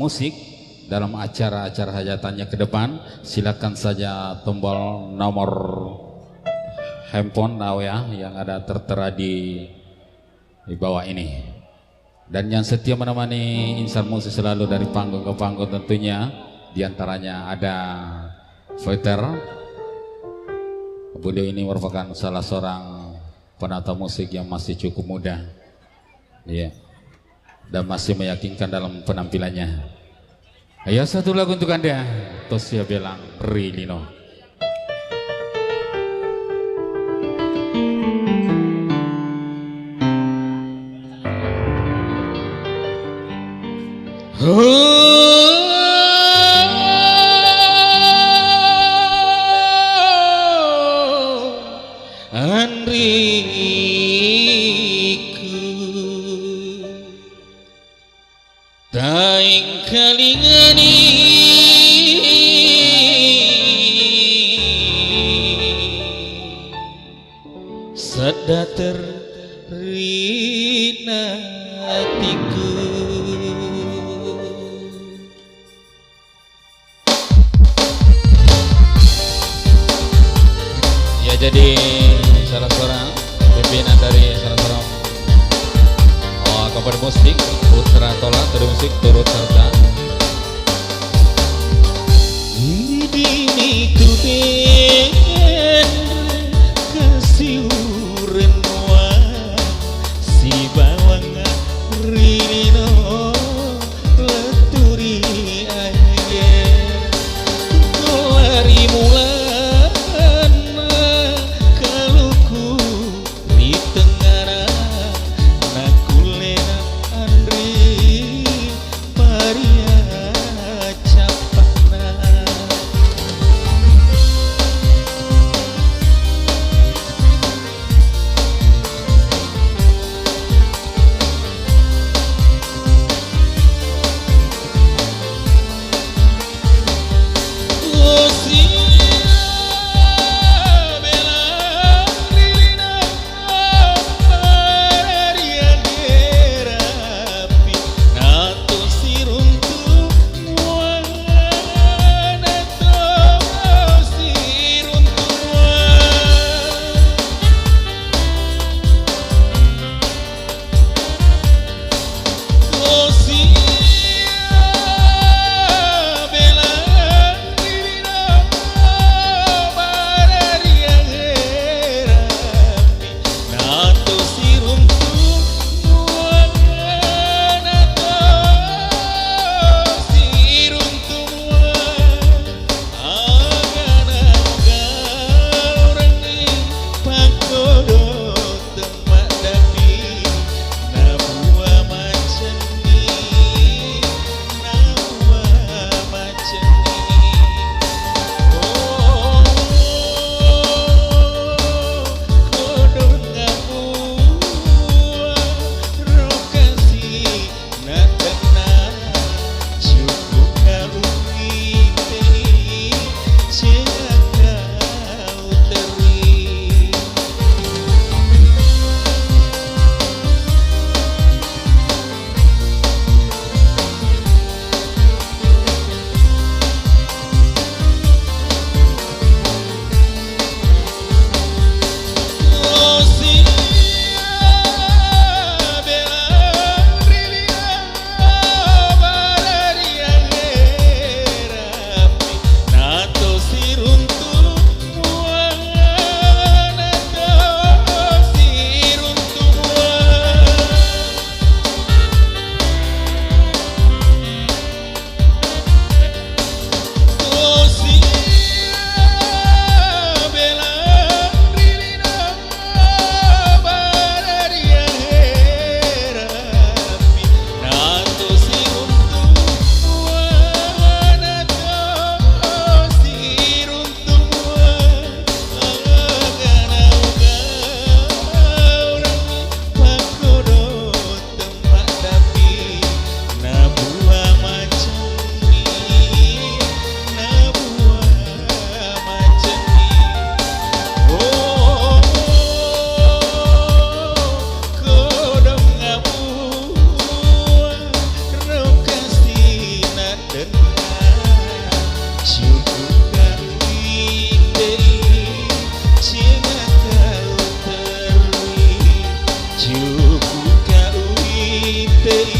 musik dalam acara-acara hajatannya ke depan, silakan saja tombol nomor handphone ya yang ada tertera di bawah ini. Dan yang setia menemani insan musik selalu dari panggung ke panggung tentunya, diantaranya ada Fighter. Beliau ini merupakan salah seorang penata musik yang masih cukup muda, ya, dan masih meyakinkan dalam penampilannya. Ayo satu lagu untuk Anda, Tosia Belang Rilino. Daing kalingani sedater rina hatiku. Ya, jadi salah seorang pimpinan dari salah seorang kabar musik Putra Tola dari musik turut serta ini tuden kasiuren wa si bawang rino leturi ayer lari mulan kaluku di tengah nakulena Andri paria capana TNI